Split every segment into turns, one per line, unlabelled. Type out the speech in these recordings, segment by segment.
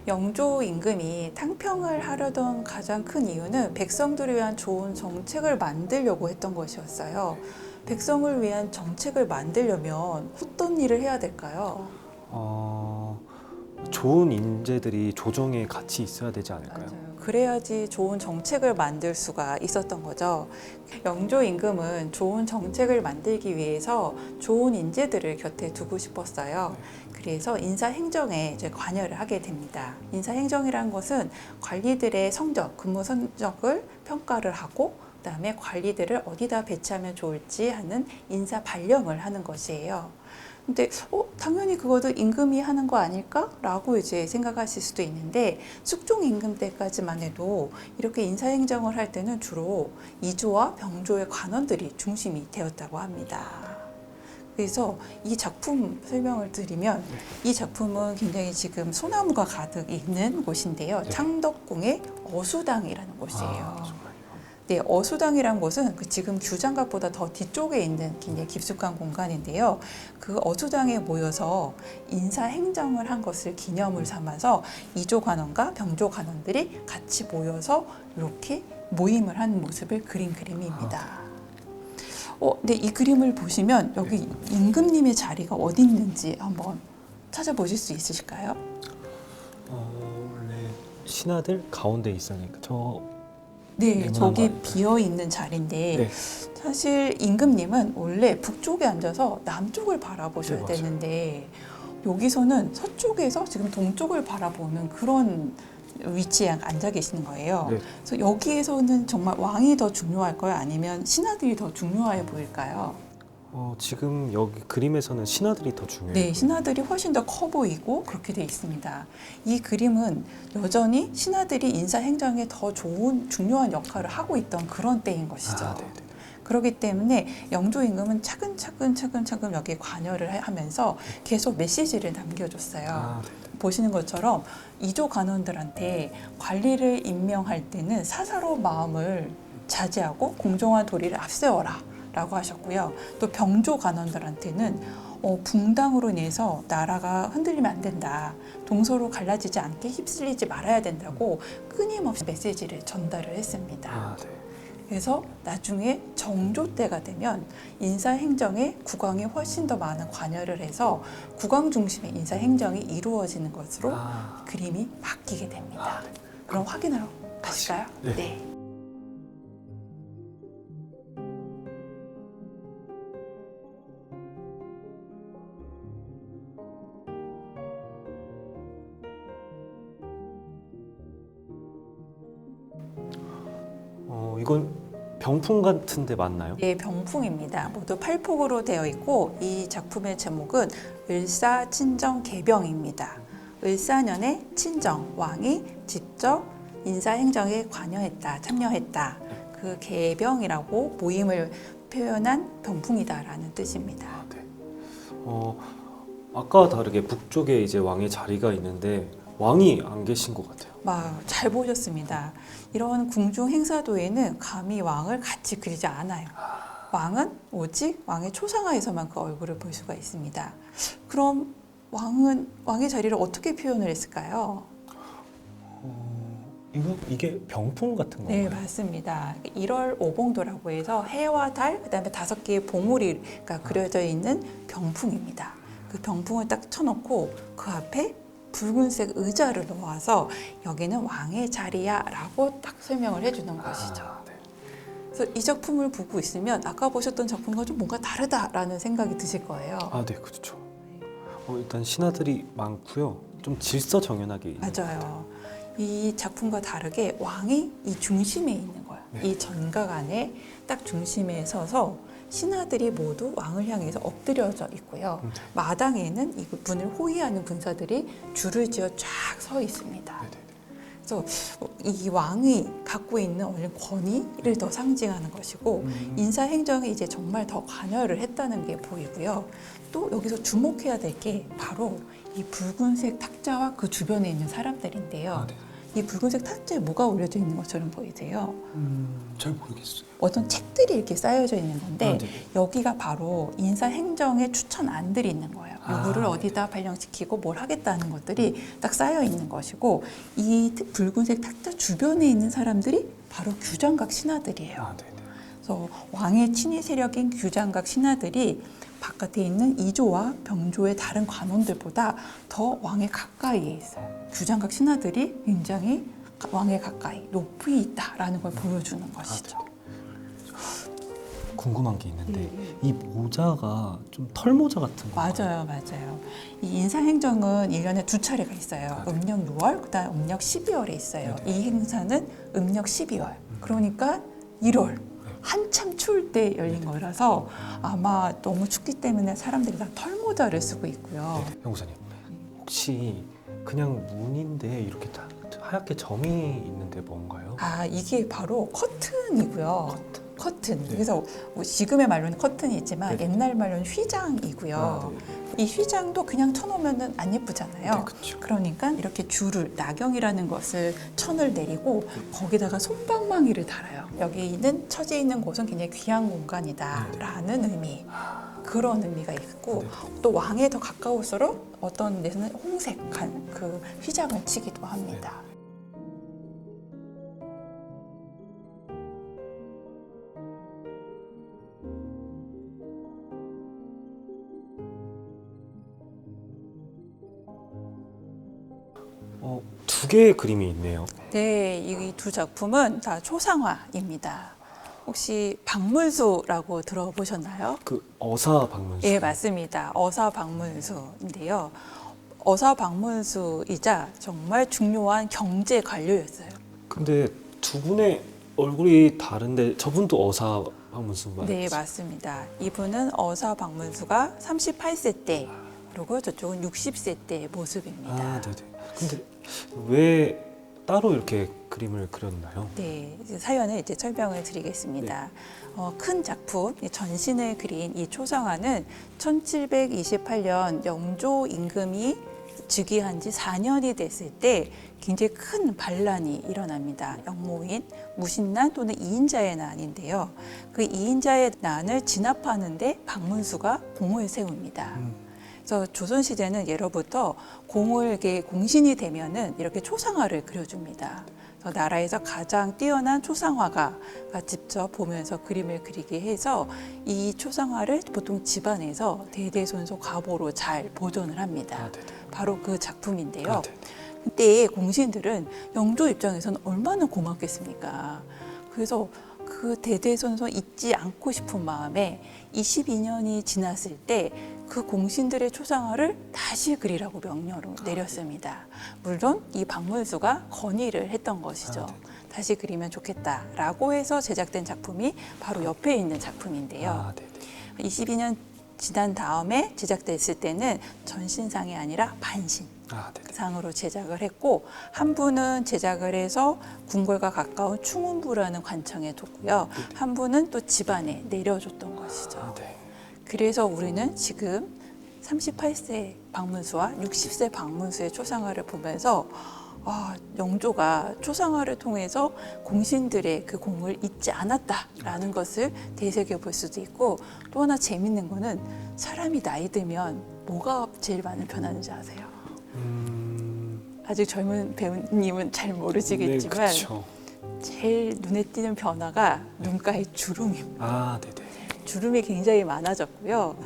영조 임금이 탕평을 하려던 가장 큰 이유는 백성들을 위한 좋은 정책을 만들려고 했던 것이었어요. 백성을 위한 정책을 만들려면 어떤 일을 해야 될까요?
좋은 인재들이 조정에 같이 있어야 되지 않을까요?
맞아요. 그래야지 좋은 정책을 만들 수가 있었던 거죠. 영조 임금은 좋은 정책을 만들기 위해서 좋은 인재들을 곁에 두고 싶었어요. 그래서 인사행정에 이제 관여를 하게 됩니다. 인사행정이라는 것은 관리들의 성적, 근무 성적을 평가를 하고 그다음에 관리들을 어디다 배치하면 좋을지 하는 인사 발령을 하는 것이에요. 근데 당연히 그것도 임금이 하는 거 아닐까라고 이제 생각하실 수도 있는데 숙종 임금 때까지만 해도 이렇게 인사행정을 할 때는 주로 이조와 병조의 관원들이 중심이 되었다고 합니다. 그래서 이 작품 설명을 드리면 이 작품은 굉장히 지금 소나무가 가득 있는 곳인데요. 창덕궁의 어수당이라는 곳이에요. 네, 어수당이란 곳은 지금 규장각보다 더 뒤쪽에 있는 굉장히 깊숙한 공간인데요. 그 어수당에 모여서 인사행정을 한 것을 기념을 삼아서 이조 관원과 병조 관원들이 같이 모여서 이렇게 모임을 한 모습을 그린 그림입니다. 근데 이 그림을 보시면 여기 임금님의 자리가 어디 있는지 한번 찾아보실 수 있으실까요?
원래 신하들 가운데 있으니까
네,
네모난
저기
거
비어 있는 자리인데
네.
사실 임금님은 원래 북쪽에 앉아서 남쪽을 바라보셔야
네, 맞아요.
되는데 여기서는 서쪽에서 지금 동쪽을 바라보는 그런 위치에 앉아 계시는 거예요.
네.
그래서 여기에서는 정말 왕이 더 중요할까요? 아니면 신하들이 더 중요해 보일까요?
지금 여기 그림에서는 신하들이 더 중요해요.
네, 신하들이 훨씬 더 커 보이고 그렇게 돼 있습니다. 이 그림은 여전히 신하들이 인사행정에 더 좋은 중요한 역할을 하고 있던 그런 때인 것이죠.
네네.
그렇기 때문에 영조 임금은 차근차근 여기에 관여를 하면서 계속 메시지를 남겨줬어요. 보시는 것처럼 이조 관원들한테 관리를 임명할 때는 사사로운 마음을 자제하고 공정한 도리를 앞세워라 라고 하셨고요. 또 병조 관원들한테는 붕당으로 인해서 나라가 흔들리면 안 된다. 동서로 갈라지지 않게 휩쓸리지 말아야 된다고 끊임없이 메시지를 전달을 했습니다.
네.
그래서 나중에 정조 때가 되면 인사행정에 국왕이 훨씬 더 많은 관여를 해서 국왕 중심의 인사행정이 이루어지는 것으로 그림이 바뀌게 됩니다. 그럼 확인하러 가실까요? 네.
이건 병풍 같은데 맞나요?
네, 병풍입니다. 모두 8폭으로 되어 있고 이 작품의 제목은 을사친정개병입니다. 을사년에 친정, 왕이 직접 인사행정에 관여했다, 참여했다. 그 개병이라고 모임을 표현한 병풍이다라는 뜻입니다.
네. 아까와 다르게 북쪽에 이제 왕의 자리가 있는데 왕이 안 계신 것 같아요.
잘 보셨습니다. 이런 궁중 행사도에는 감히 왕을 같이 그리지 않아요. 왕은 오직 왕의 초상화에서만 그 얼굴을 볼 수가 있습니다. 그럼 왕의 자리를 어떻게 표현을 했을까요?
이게 병풍 같은 건가요?
네, 맞습니다. 1월 오봉도라고 해서 해와 달, 그다음에 5개의 봉우리가 그려져 있는 병풍입니다. 그 병풍을 딱 쳐놓고 그 앞에 붉은색 의자를 놓아서 여기는 왕의 자리야 라고 딱 설명을 해주는 것이죠.
네.
그래서 이 작품을 보고 있으면 아까 보셨던 작품과 좀 뭔가 다르다라는 생각이 드실 거예요.
네, 그렇죠. 일단 신하들이 많고요. 좀 질서정연하게 있는 것 같아요.
맞아요. 이 작품과 다르게 왕이 이 중심에 있는 거예요.
네.
이 전각 안에 딱 중심에 서서 신하들이 모두 왕을 향해서 엎드려져 있고요. 마당에는 이분을 호위하는 군사들이 줄을 지어 쫙 서 있습니다. 그래서 이 왕이 갖고 있는 어떤 권위를 더 상징하는 것이고 인사행정에 이제 정말 더 관여를 했다는 게 보이고요. 또 여기서 주목해야 될 게 바로 이 붉은색 탁자와 그 주변에 있는 사람들인데요. 이 붉은색 탁자에 뭐가 올려져 있는 것처럼 보이세요?
잘 모르겠어요.
어떤 책들이 이렇게 쌓여져 있는 건데
네.
여기가 바로 인사행정의 추천안들이 있는 거예요. 요구를 어디다 발령시키고 뭘 하겠다는 것들이 딱 쌓여 있는 것이고 이 붉은색 탁자 주변에 있는 사람들이 바로 규장각 신하들이에요.
아, 네네.
그래서 왕의 친위 세력인 규장각 신하들이 바깥에 있는 이조와 병조의 다른 관원들보다 더 왕에 가까이에 있어요. 규장각 신하들이 굉장히 왕에 가까이 높이 있다라는 걸 보여주는 것이죠.
궁금한 게 있는데 이 모자가 좀 털모자 같은 건가요?
맞아요. 이 인사행정은 1년에 2차례가 있어요.
아, 네.
음력 6월, 그다음 음력 12월에 있어요.
네네.
이 행사는 음력 12월. 그러니까 1월. 한참 추울 때 열린 거라서 아마 너무 춥기 때문에 사람들이 다 털모자를 쓰고 있고요.
네네. 연구사님, 혹시 그냥 문인데 이렇게 다 하얗게 점이 있는데 뭔가요?
아, 이게 바로 커튼이고요. 커튼.
네.
그래서 뭐 지금의 말로는 커튼이 있지만
네.
옛날 말로는 휘장이고요.
아, 네.
이 휘장도 그냥 쳐놓으면 안 예쁘잖아요.
네, 그렇죠.
그러니까 이렇게 줄을 나경이라는 것을 천을 내리고 거기다가 솜방망이를 달아요. 여기는 처지 있는 곳은 굉장히 귀한 공간이다라는 의미. 그런 의미가 있고 또 왕에 더 가까울수록 어떤 데서는 홍색한 그 휘장을 치기도 합니다.
두 개의 그림이 있네요.
네, 이 두 작품은 다 초상화입니다. 혹시 박물수라고 들어보셨나요?
그 어사 박문수.
예, 맞습니다. 어사박문수인데요. 어사박문수이자 정말 중요한 경제 관료였어요.
근데 두 분의 얼굴이 다른데 저분도 어사 박문수 맞죠?
네, 맞습니다. 이분은 어사박문수가 38세 때, 그리고 저쪽은 60세 때의 모습입니다.
아, 네네. 근데 왜 따로 이렇게 그림을 그렸나요?
네, 이제 사연을 이제 설명을 드리겠습니다. 큰 작품, 전신을 그린 이 초상화는 1728년 영조 임금이 즉위한 지 4년이 됐을 때 굉장히 큰 반란이 일어납니다. 영모인, 무신난 또는 이인자의 난인데요. 그 이인자의 난을 진압하는데 박문수가 공을 세웁니다. 그래서 조선시대는 예로부터 공을 이렇게 공신이 되면은 이렇게 초상화를 그려줍니다. 그래서 나라에서 가장 뛰어난 초상화가가 직접 보면서 그림을 그리게 해서 이 초상화를 보통 집안에서 대대손손 과보로 잘 보존을 합니다.
아, 네네.
바로 그 작품인데요.
아, 네네.
그때의 공신들은 영조 입장에서는 얼마나 고맙겠습니까? 그래서 그 대대손손 잊지 않고 싶은 마음에 22년이 지났을 때 그 공신들의 초상화를 다시 그리라고 명령을 내렸습니다. 물론 이 박문수가 건의를 했던 것이죠. 다시 그리면 좋겠다라고 해서 제작된 작품이 바로 옆에 있는 작품인데요.
아, 네네.
22년 지난 다음에 제작됐을 때는 전신상이 아니라 반신.
아, 네네.
상으로 제작을 했고 한 분은 제작을 해서 궁궐과 가까운 충운부라는 관청에 뒀고요. 한 분은 또 집안에 내려줬던 것이죠.
아, 네.
그래서 우리는 지금 38세 박문수와 60세 박문수의 초상화를 보면서 영조가 초상화를 통해서 공신들의 그 공을 잊지 않았다라는 것을 되새겨 볼 수도 있고 또 하나 재밌는 거는 사람이 나이 들면 뭐가 제일 많이 변하는지 아세요? 아직 젊은 배우님은 잘 모르시겠지만
네, 그렇죠.
제일 눈에 띄는 변화가 눈가의 주름입니다.
아, 네네.
주름이 굉장히 많아졌고요.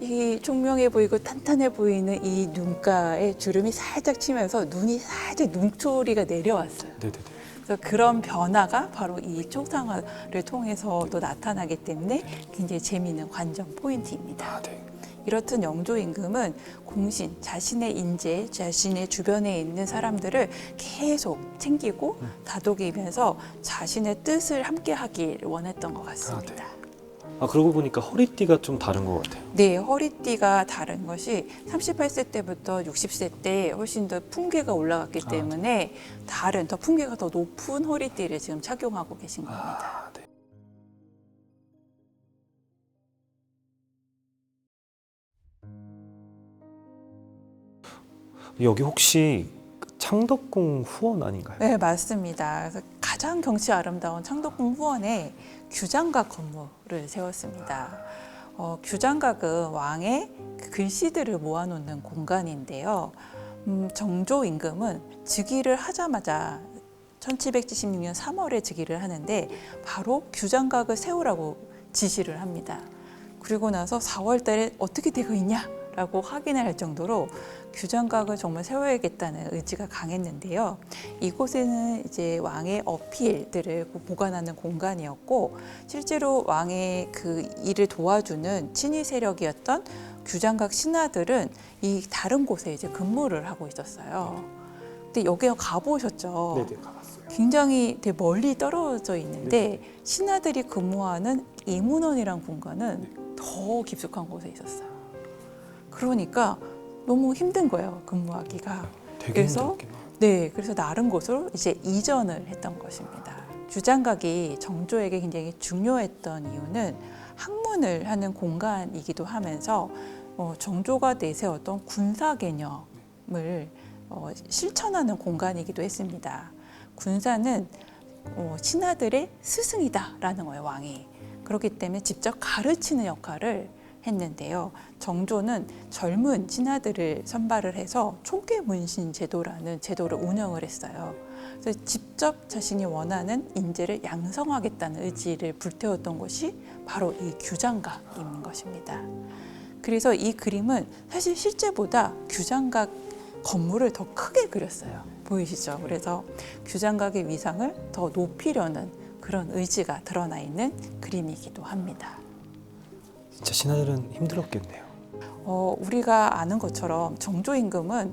이 총명해 보이고 탄탄해 보이는 이 눈가에 주름이 살짝 치면서 눈이 살짝 눈초리가 내려왔어요.
네네네.
그래서 그런 변화가 바로 이 초상화를 통해서도 나타나기 때문에 굉장히 재미있는 관전 포인트입니다.
아, 네.
이렇듯 영조 임금은 공신, 자신의 인재, 자신의 주변에 있는 사람들을 계속 챙기고 다독이면서 자신의 뜻을 함께 하길 원했던 것 같습니다.
아, 그러고 보니까 허리띠가 좀 다른 것 같아요.
네, 허리띠가 다른 것이 38세 때부터 60세 때 훨씬 더 풍계가 올라갔기 때문에 다른 더 풍계가 더 높은 허리띠를 지금 착용하고 계신 겁니다.
아, 네. 여기 혹시 창덕궁 후원 아닌가요?
네, 맞습니다. 그래서 가장 경치 아름다운 창덕궁 후원에 규장각 건물을 세웠습니다. 규장각은 왕의 그 글씨들을 모아놓는 공간인데요. 정조 임금은 즉위를 하자마자 1776년 3월에 즉위를 하는데 바로 규장각을 세우라고 지시를 합니다. 그리고 나서 4월 달에 어떻게 되고 있냐라고 확인을 할 정도로 규장각을 정말 세워야겠다는 의지가 강했는데요. 이곳에는 이제 왕의 어필들을 보관하는 공간이었고 실제로 왕의 그 일을 도와주는 친위 세력이었던 규장각 신하들은 이 다른 곳에 이제 근무를 하고 있었어요. 근데 여기 가보셨죠?
네네, 가봤어요.
굉장히 되게 멀리 떨어져 있는데 신하들이 근무하는 이문원이란 공간은 더 깊숙한 곳에 있었어요. 그러니까 너무 힘든 거예요, 근무하기가.
되게
그래서
힘들었구나.
네, 그래서 다른 곳으로 이제 이전을 했던 것입니다. 규장각이 정조에게 굉장히 중요했던 이유는 학문을 하는 공간이기도 하면서 정조가 내세웠던 군사 개념을 실천하는 공간이기도 했습니다. 군사는 신하들의 스승이다라는 거예요, 왕이. 그렇기 때문에 직접 가르치는 역할을 했는데요. 정조는 젊은 신하들을 선발을 해서 총계문신 제도라는 제도를 운영을 했어요. 그래서 직접 자신이 원하는 인재를 양성하겠다는 의지를 불태웠던 것이 바로 이 규장각인 것입니다. 그래서 이 그림은 사실 실제보다 규장각 건물을 더 크게 그렸어요. 보이시죠? 그래서 규장각의 위상을 더 높이려는 그런 의지가 드러나 있는 그림이기도 합니다.
진짜 신하들은 힘들었겠네요.
우리가 아는 것처럼 정조 임금은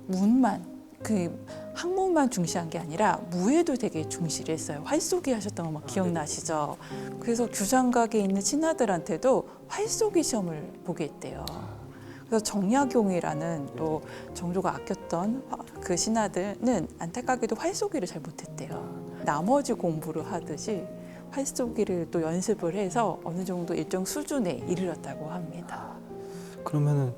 문만 그 학문만 중시한 게 아니라 무예도 되게 중시를 했어요. 활쏘기 하셨던 거 막 기억나시죠? 그래서 규장각에 있는 신하들한테도 활쏘기 시험을 보게 했대요. 그래서 정약용이라는 또 정조가 아꼈던 그 신하들은 안타깝게도 활쏘기를 잘 못했대요. 나머지 공부를 하듯이 활쏘기를 또 연습을 해서 어느 정도 일정 수준에 이르렀다고 합니다.
그러면은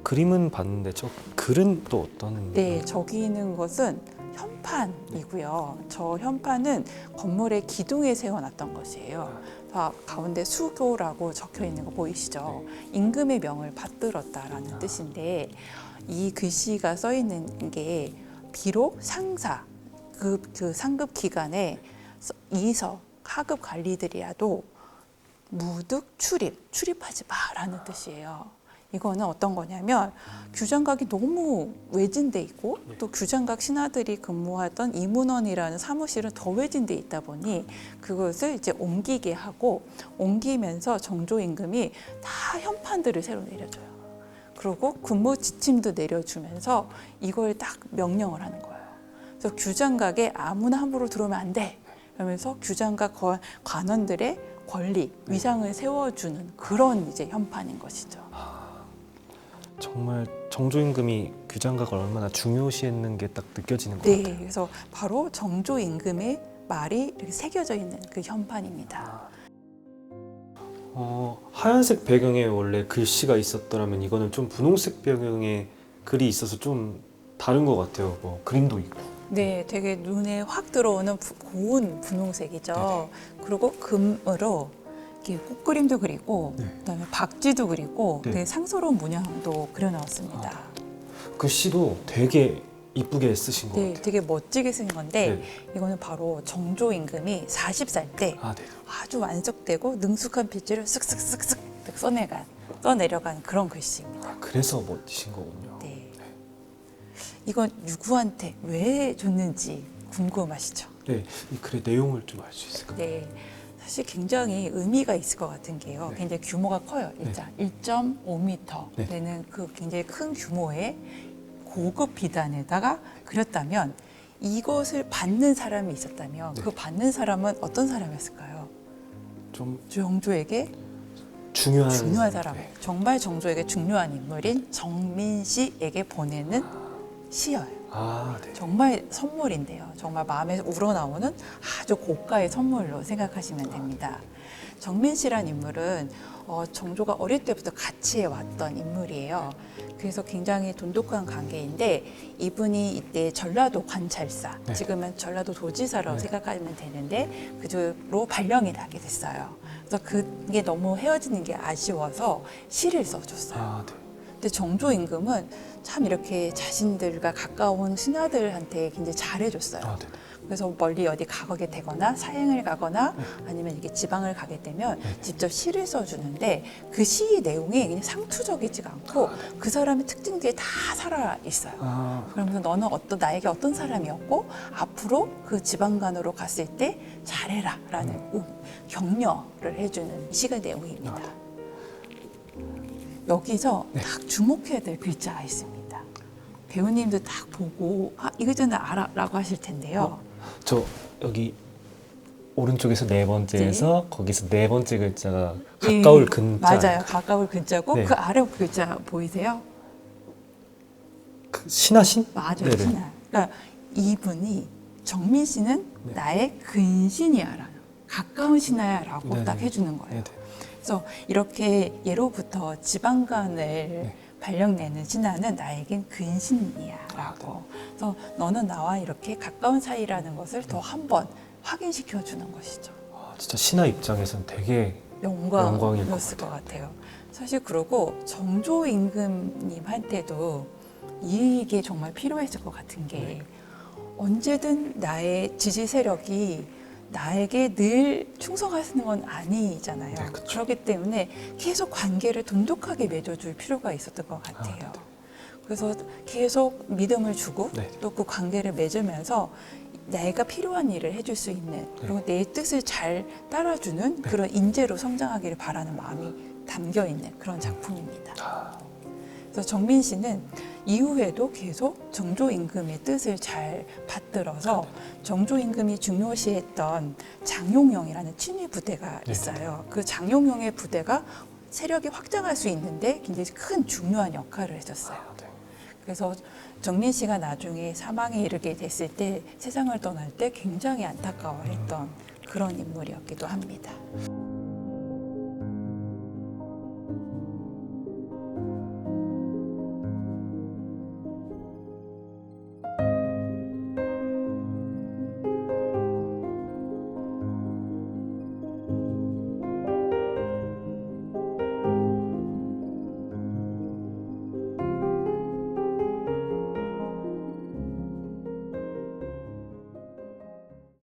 그림은 봤는데 저 글은 또 어떤?
네, 저기 있는 것은 현판이고요. 저 현판은 건물의 기둥에 세워놨던 것이에요. 가운데 수교라고 적혀 있는 거 보이시죠? 임금의 명을 받들었다라는 뜻인데 이 글씨가 써 있는 게 비록 상사 그 상급 기관에 이서 하급 관리들이라도 무득 출입하지 마라는 뜻이에요. 이거는 어떤 거냐면 규장각이 너무 외진돼 있고 또 규장각 신하들이 근무하던 이문원이라는 사무실은 더 외진돼 있다 보니 그것을 이제 옮기게 하고 옮기면서 정조 임금이 다 현판들을 새로 내려줘요. 그리고 근무 지침도 내려주면서 이걸 딱 명령을 하는 거예요. 그래서 규장각에 아무나 함부로 들어오면 안 돼. 그러면서 규장각 관원들의 권리, 위상을 세워주는 그런 이제 현판인 것이죠.
정말 정조 임금이 규장각을 얼마나 중요시했는 게 딱 느껴지는 것
네,
같아요.
그래서 바로 정조 임금의 말이 이렇게 새겨져 있는 그 현판입니다.
하얀색 배경에 원래 글씨가 있었더라면 이거는 좀 분홍색 배경에 글이 있어서 좀 다른 것 같아요. 뭐 그림도 있고.
네, 되게 눈에 확 들어오는 고운 분홍색이죠.
네네.
그리고 금으로 이렇게 꽃그림도 그리고
네.
그다음에 박쥐도 그리고
네.
되게 상스러운 문양도 그려놨습니다.
글씨도 되게 이쁘게 쓰신 것
네,
같아요.
되게 멋지게 쓴 건데
네.
이거는 바로 정조 임금이 40살 때
네.
아주 완숙되고 능숙한 빗질을 쓱쓱쓱쓱 써내려간 그런 글씨입니다.
그래서 멋지신 거군요.
네. 이건 누구한테 왜 줬는지 궁금하시죠?
네, 이 글의 내용을 좀 알 수 있을까요?
네. 사실 굉장히 의미가 있을 것 같은 게요.
네.
굉장히 규모가 커요. 일단 1.5m
네.
되는 그 굉장히 큰 규모의 고급 비단에다가 그렸다면 이것을 받는 사람이 있었다면
네.
그 받는 사람은 어떤 사람이었을까요?
좀
정조에게
중요한
사람,
네.
정말 정조에게 중요한 인물인 정민씨에게 보내는 시여요.
네.
정말 선물인데요. 정말 마음에서 우러나오는 아주 고가의 선물로 생각하시면 됩니다. 정민씨란 인물은 정조가 어릴 때부터 같이 해왔던 인물이에요. 그래서 굉장히 돈독한 관계인데 이분이 이때 전라도 관찰사,
네.
지금은 전라도 도지사라고
네.
생각하면 되는데 그로 발령이 나게 됐어요. 그래서 그게 너무 헤어지는 게 아쉬워서 시를 써줬어요.
네.
근데 정조 임금은 참 이렇게 자신들과 가까운 신하들한테 굉장히 잘해줬어요.
아, 네.
그래서 멀리 어디 가게 되거나 사행을 가거나 아니면 이게 지방을 가게 되면 직접 시를 써주는데 그 시 내용이 그냥 상투적이지가 않고 그 사람의 특징들이 다 살아 있어요.
아,
그러면서 너는 나에게 어떤 사람이었고 앞으로 그 지방간으로 갔을 때 잘해라라는 격려를 해주는 시가 내용입니다. 여기서 딱 주목해야 될 글자가 있습니다. 배우님도 딱 보고 이거 저는 알아라고 하실 텐데요.
저 여기 오른쪽에서 네 번째에서 거기서 네 번째 글자가 가까울 근자.
맞아요. 가까울 근자고
네.
그 아래 글자 보이세요?
그 신하신?
맞아요.
네네.
신하. 그러니까 이분이 정민 씨는 나의 근신이야라는 가까운 신하야라고
네네.
딱 해주는 거예요.
네네.
그래서 이렇게 예로부터 지방간을 발령내는 신하는 나에겐 근신이야라고. 그래서 너는 나와 이렇게 가까운 사이라는 것을 더 한 번 확인시켜 주는 것이죠.
아, 진짜 신하 입장에서는 되게
영광이었을
영광일
것 같아요. 사실 그러고 정조 임금님한테도 이게 정말 필요했을 것 같은 게 언제든 나의 지지 세력이 나에게 늘 충성하시는 건 아니잖아요.
네, 그쵸.
그렇기 때문에 계속 관계를 돈독하게 맺어줄 필요가 있었던 것 같아요.
네.
그래서 계속 믿음을 주고
네.
또 그 관계를 맺으면서 내가 필요한 일을 해줄 수 있는 그리고 내 뜻을 잘 따라주는 그런 인재로 성장하기를 바라는 마음이 담겨 있는 그런 작품입니다. 그래서 정민 씨는 이후에도 계속 정조 임금의 뜻을 잘 받들어서 정조 임금이 중요시했던 장용영이라는 친위 부대가 있어요. 그 장용영의 부대가 세력이 확장할 수 있는데 굉장히 큰 중요한 역할을 해줬어요. 그래서 정민 씨가 나중에 사망에 이르게 됐을 때 세상을 떠날 때 굉장히 안타까워했던 그런 인물이었기도 합니다.